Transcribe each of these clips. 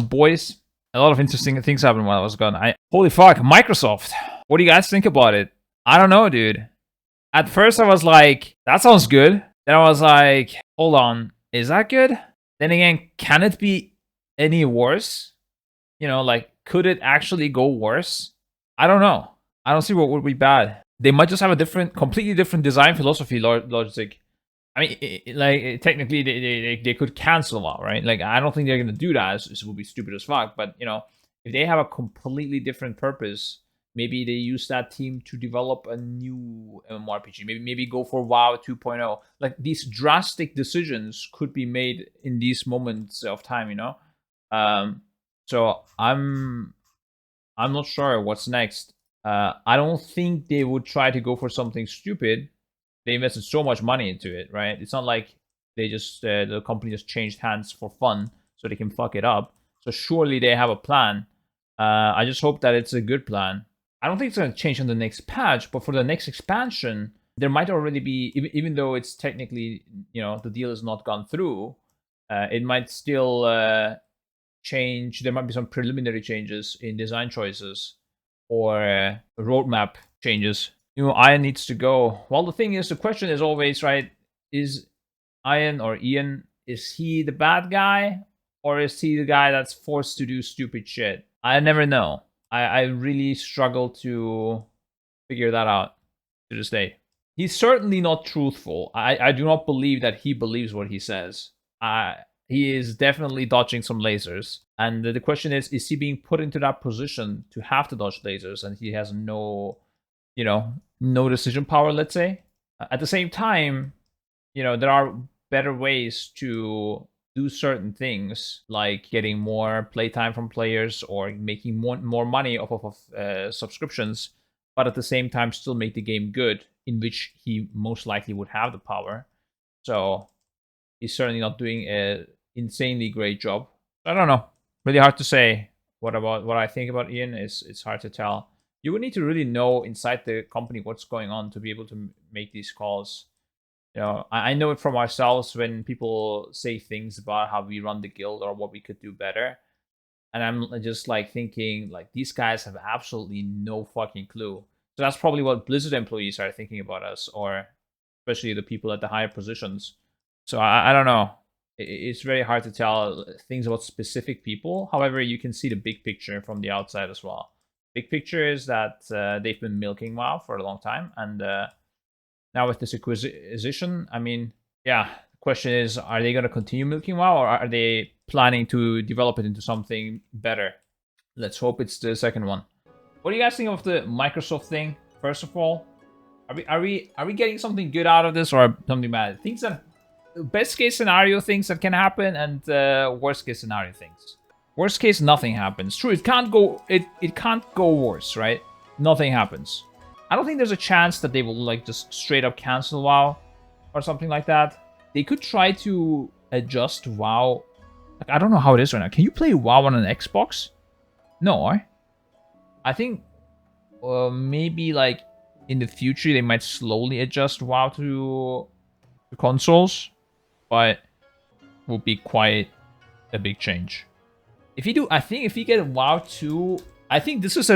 Boys, a lot of interesting things happened while I was gone. Holy fuck, Microsoft. What do you guys think about it? I don't know, dude. At first, I was like, that sounds good. Then I was like, hold on, is that good? Then again, can it be any worse? You know, like, could it actually go worse? I don't know. I don't see what would be bad. They might just have a completely different design philosophy, logic. I mean, technically, they could cancel WoW, right? Like, I don't think they're gonna do that. It would be stupid as fuck. But you know, if they have a completely different purpose, maybe they use that team to develop a new MMORPG. Maybe go for WoW 2.0. Like, these drastic decisions could be made in these moments of time, you know. So I'm not sure what's next. I don't think they would try to go for something stupid. They invested so much money into it, right? It's not like they just the company just changed hands for fun so they can fuck it up. So surely they have a plan. I just hope that it's a good plan. I don't think it's going to change on the next patch, but for the next expansion, there might already be, even though it's technically, you know, the deal has not gone through, it might still change. There might be some preliminary changes in design choices or roadmap changes. You know, Ian needs to go. Well, the thing is, the question is always, right, is Ian or Ian, is he the bad guy or is he the guy that's forced to do stupid shit? I never know. I really struggle to figure that out to this day. He's certainly not truthful. I do not believe that he believes what he says. He is definitely dodging some lasers. And the question is he being put into that position to have to dodge lasers and he has no, you know, no decision power, let's say? At the same time, you know, there are better ways to do certain things, like getting more playtime from players or making more money off of subscriptions, but at the same time still make the game good, in which he most likely would have the power. So he's certainly not doing an insanely great job. I don't know. Really hard to say. What I think about Ian is it's hard to tell. You would need to really know inside the company what's going on to be able to make these calls. You know, I know it from ourselves when people say things about how we run the guild or what we could do better. And I'm just like thinking, like, these guys have absolutely no fucking clue. So that's probably what Blizzard employees are thinking about us, or especially the people at the higher positions. So I don't know. It's very hard to tell things about specific people. However, you can see the big picture from the outside as well. Big picture is that they've been milking WoW for a long time, and now with this acquisition, I mean, yeah, the question is, are they going to continue milking WoW, or are they planning to develop it into something better? Let's hope it's the second one. What do you guys think of the Microsoft thing? First of all, are we getting something good out of this or something bad? Things that best case scenario things that can happen, and worst case scenario things. Worst case, nothing happens. True, it can't go worse, right? Nothing happens. I don't think there's a chance that they will like just straight up cancel WoW or something like that. They could try to adjust WoW. Like, I don't know how it is right now. Can you play WoW on an Xbox? No, eh? I think maybe like in the future they might slowly adjust WoW to consoles, but will be quite a big change. If you do, I think if you get WoW 2, I think this is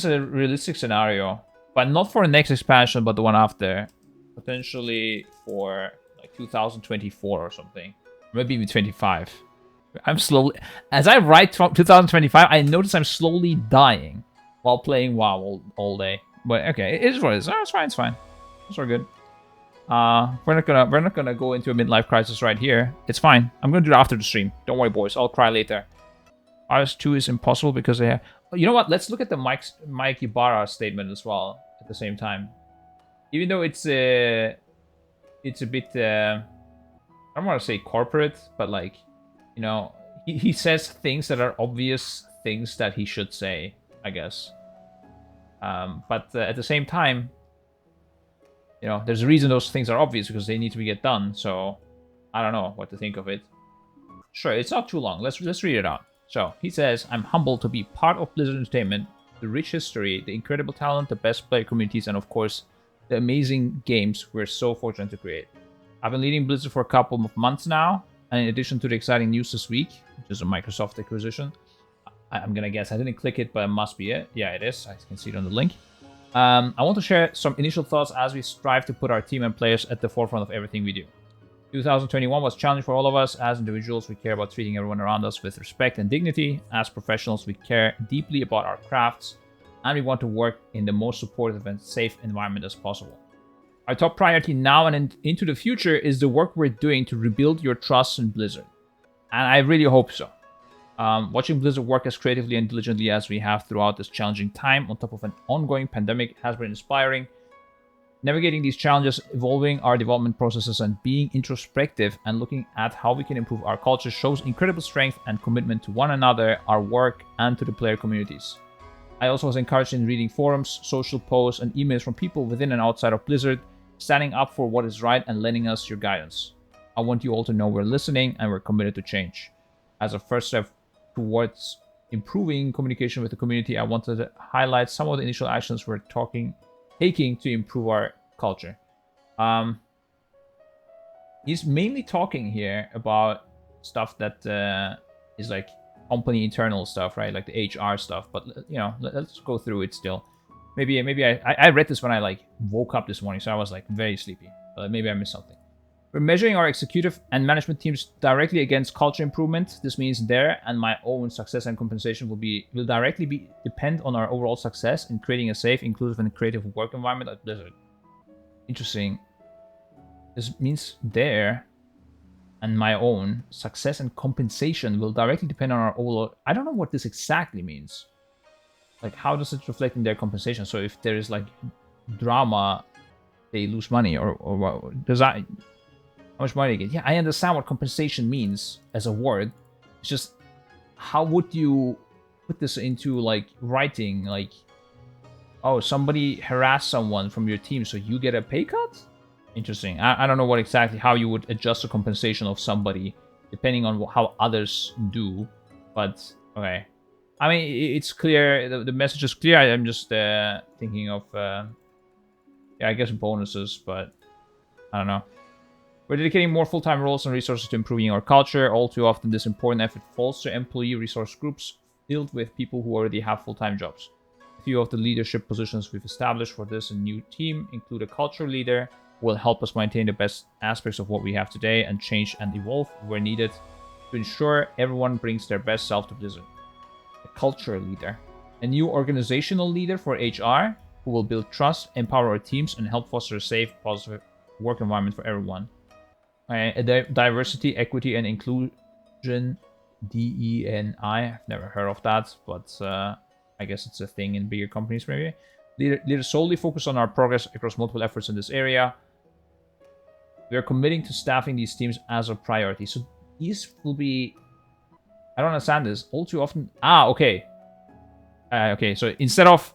a realistic scenario, but not for the next expansion, but the one after, potentially for like 2024 or something, maybe even 25. I'm slowly, as I write 2025, I notice I'm slowly dying while playing WoW all day. But okay, it is what it is. Oh, it's fine. It's fine. It's all good. We're not gonna go into a midlife crisis right here. It's fine. I'm gonna do that after the stream. Don't worry, boys. I'll cry later. RS2 is impossible because they have... You know what? Let's look at the Mike Ibarra statement as well at the same time. Even though it's a bit I don't want to say corporate, but like, you know, he says things that are obvious things that he should say, I guess. But at the same time, you know, there's a reason those things are obvious, because they need to get done. So I don't know what to think of it. Sure, it's not too long. Let's read it out. So he says, "I'm humbled to be part of Blizzard Entertainment, the rich history, the incredible talent, the best player communities, and of course, the amazing games we're so fortunate to create. I've been leading Blizzard for a couple of months now, and in addition to the exciting news this week, which is a Microsoft acquisition. I'm gonna guess. I didn't click it, but it must be it. Yeah, it is. I can see it on the link. I want to share some initial thoughts as we strive to put our team and players at the forefront of everything we do. 2021 was challenging for all of us. As individuals, we care about treating everyone around us with respect and dignity. As professionals, we care deeply about our crafts, and we want to work in the most supportive and safe environment as possible. Our top priority now and into the future is the work we're doing to rebuild your trust in Blizzard. And I really hope so. Watching Blizzard work as creatively and diligently as we have throughout this challenging time on top of an ongoing pandemic has been inspiring. Navigating these challenges, evolving our development processes, and being introspective and looking at how we can improve our culture shows incredible strength and commitment to one another, our work, and to the player communities. I also was encouraged in reading forums, social posts, and emails from people within and outside of Blizzard, standing up for what is right and lending us your guidance. I want you all to know we're listening and we're committed to change. As a first step towards improving communication with the community, I wanted to highlight some of the initial actions we're taking to improve our culture. He's mainly talking here about stuff that is like company internal stuff, right? Like the HR stuff. But you know, let's go through it still. Maybe I read this when I like woke up this morning, so I was like very sleepy. But maybe I missed something. We're measuring our executive and management teams directly against culture improvement. This means their and my own success and compensation will directly depend on our overall success in creating a safe, inclusive, and creative work environment at Blizzard. Interesting. This means their and my own success and compensation will directly depend on our overall. I don't know what this exactly means. Like, how does it reflect in their compensation? So if there is like drama, they lose money, or what does that? How much money they get? Yeah, I understand what compensation means as a word. It's just, how would you put this into like writing? Like, oh, somebody harassed someone from your team, so you get a pay cut? Interesting. I don't know what exactly how you would adjust the compensation of somebody depending on how others do, but okay. I mean, it's clear. The message is clear. I'm just thinking of, yeah, I guess bonuses, but I don't know. We're dedicating more full-time roles and resources to improving our culture. All too often, this important effort falls to employee resource groups filled with people who already have full-time jobs. A few of the leadership positions we've established for this new team include a culture leader who will help us maintain the best aspects of what we have today and change and evolve where needed to ensure everyone brings their best self to Blizzard. Culture leader, a new organizational leader for HR who will build trust, empower our teams, and help foster a safe, positive work environment for everyone. A diversity, equity, and inclusion, DENI. I've never heard of that, but I guess it's a thing in bigger companies maybe. Leader solely focus on our progress across multiple efforts in this area. We are committing to staffing these teams as a priority. So these will be... I don't understand this. All too often... okay. Okay, so instead of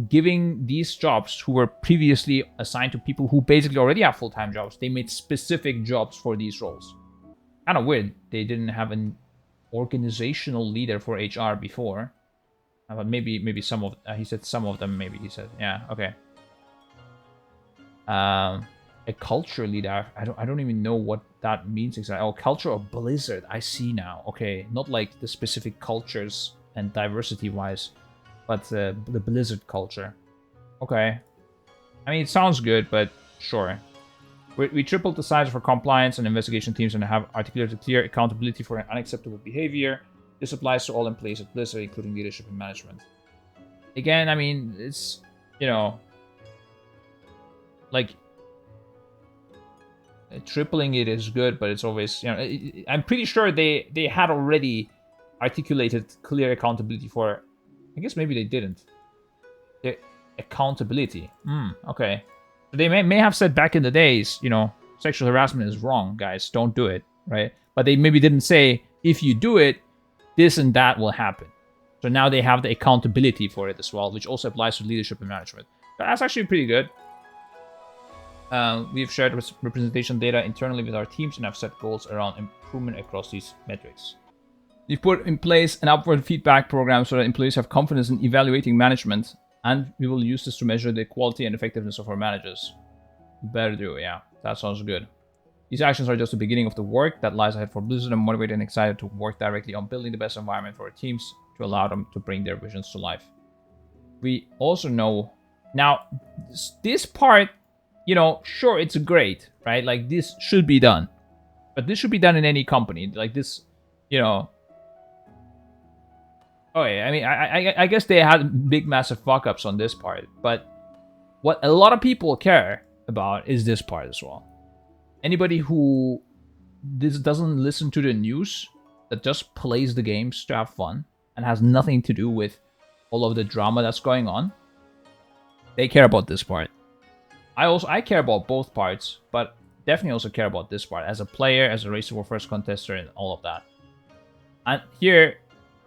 giving these jobs who were previously assigned to people who basically already have full-time jobs, they made specific jobs for these roles. Kind of weird. They didn't have an organizational leader for HR before. But maybe some of... he said some of them, maybe he said. Yeah, okay. A culture leader. I don't even know what that means exactly. Oh, culture of Blizzard. I see now. Okay, not like the specific cultures and diversity wise, but the Blizzard culture. Okay. I mean, it sounds good, but sure. We tripled the size of our compliance and investigation teams and have articulated clear accountability for unacceptable behavior. This applies to all employees at Blizzard, including leadership and management. Again, I mean, it's, you know, like, tripling it is good, but it's always, you know, I'm pretty sure they had already articulated clear accountability for, I guess maybe they didn't. The accountability. Okay. So they may have said back in the days, you know, sexual harassment is wrong, guys, don't do it, right? But they maybe didn't say, if you do it, this and that will happen. So now they have the accountability for it as well, which also applies to leadership and management. That's actually pretty good. We've shared representation data internally with our teams and have set goals around improvement across these metrics. We've put in place an upward feedback program so that employees have confidence in evaluating management, and we will use this to measure the quality and effectiveness of our managers. Better do, yeah. That sounds good. These actions are just the beginning of the work that lies ahead for Blizzard. I'm motivated and excited to work directly on building the best environment for our teams to allow them to bring their visions to life. We also know now this part, you know, sure, it's great, right? Like, this should be done, but this should be done in any company like this, you know. Okay, I mean, I guess they had big massive fuck-ups on this part, but what a lot of people care about is this part as well. Anybody who doesn't listen to the news, that just plays the games to have fun and has nothing to do with all of the drama that's going on, they care about this part. I care about both parts, but definitely also care about this part as a player, as a Race to War First contester, and all of that. And here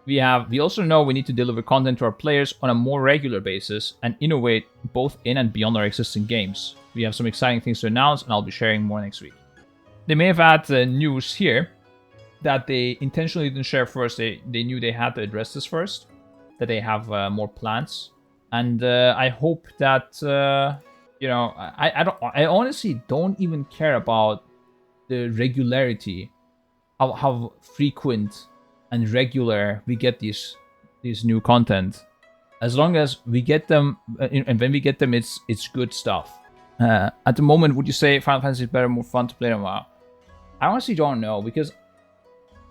we also know we need to deliver content to our players on a more regular basis and innovate both in and beyond our existing games. We have some exciting things to announce, and I'll be sharing more next week. They may have had news here that they intentionally didn't share first. They knew they had to address this first, that they have more plans, and I hope that you know, I honestly don't even care about the regularity, how frequent and regular we get these new content, as long as we get them, and when we get them, it's good stuff. At the moment, would you say Final Fantasy is better, more fun to play than WoW? I honestly don't know, because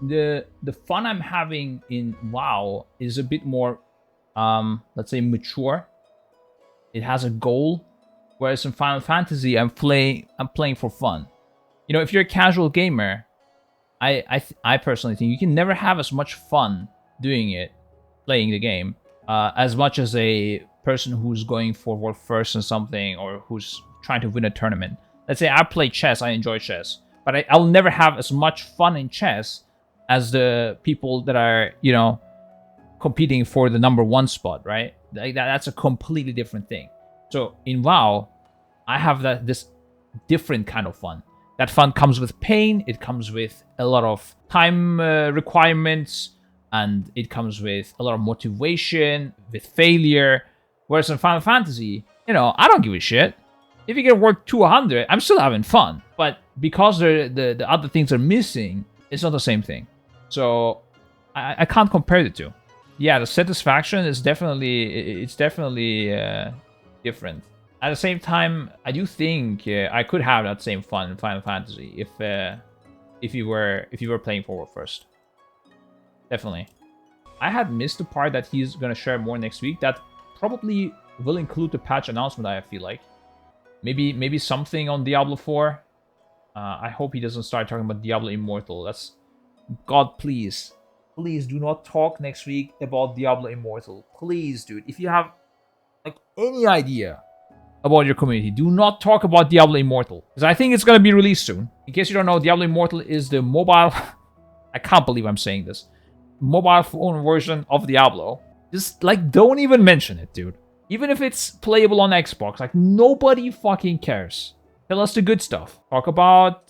the fun I'm having in WoW is a bit more, let's say, mature. It has a goal, whereas in Final Fantasy, I'm playing for fun. You know, if you're a casual gamer, I personally think you can never have as much fun doing it, playing the game, as much as a person who's going for world first in something, or who's trying to win a tournament. Let's say I play chess, I enjoy chess, but I'll never have as much fun in chess as the people that are, you know, competing for the #1 spot, right? That's a completely different thing. So in WoW, I have this different kind of fun. That fun comes with pain, it comes with a lot of time requirements, and it comes with a lot of motivation, with failure. Whereas in Final Fantasy, you know, I don't give a shit. If you get work 200, I'm still having fun. But because the other things are missing, it's not the same thing. So I can't compare the two. Yeah, the satisfaction is definitely different. At the same time, I do think I could have that same fun in Final Fantasy if you were playing forward first. Definitely. I had missed the part that he's gonna share more next week. That probably will include the patch announcement, I feel like. Maybe something on Diablo 4. I hope he doesn't start talking about Diablo Immortal. That's... God, please. Please do not talk next week about Diablo Immortal. Please, dude. If you have like any idea about your community, do not talk about Diablo Immortal, because I think it's going to be released soon. In case you don't know, Diablo Immortal is the mobile... I can't believe I'm saying this. Mobile phone version of Diablo. Just, like, don't even mention it, dude. Even if it's playable on Xbox, like, nobody fucking cares. Tell us the good stuff. Talk about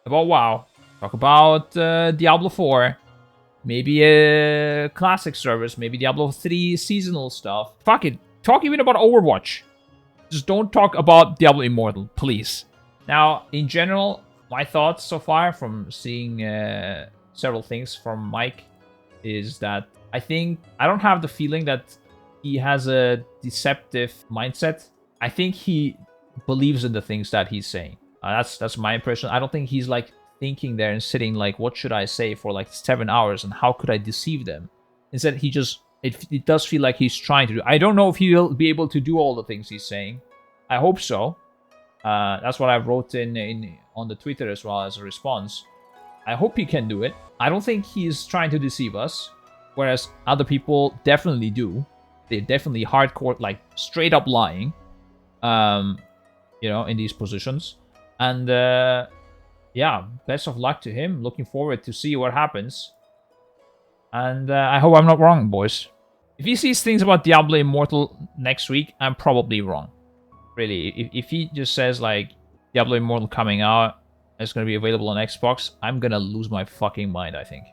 WoW. Talk about Diablo 4. Maybe a classic service. Maybe Diablo 3 seasonal stuff. Fuck it. Talk even about Overwatch. Just don't talk about Diablo Immortal, please. Now, in general, my thoughts so far from seeing several things from Mike is that I don't have the feeling that he has a deceptive mindset. I think he believes in the things that he's saying. That's my impression. I don't think he's like thinking there and sitting like, what should I say for like 7 hours and how could I deceive them? Instead, he just... It does feel like he's trying to do... I don't know if he'll be able to do all the things he's saying. I hope so. That's what I wrote in on the Twitter as well as a response. I hope he can do it. I don't think he's trying to deceive us, whereas other people definitely do. They're definitely hardcore, like straight up lying, you know, in these positions. And yeah, best of luck to him. Looking forward to see what happens. And I hope I'm not wrong, boys. If he sees things about Diablo Immortal next week, I'm probably wrong. Really, if he just says like Diablo Immortal coming out, it's going to be available on Xbox, I'm going to lose my fucking mind, I think.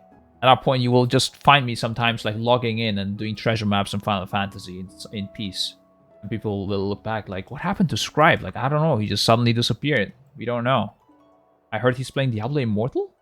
At that point, you will just find me sometimes like logging in and doing treasure maps in Final Fantasy in peace. And people will look back like, what happened to Scripe? Like, I don't know, he just suddenly disappeared. We don't know. I heard he's playing Diablo Immortal.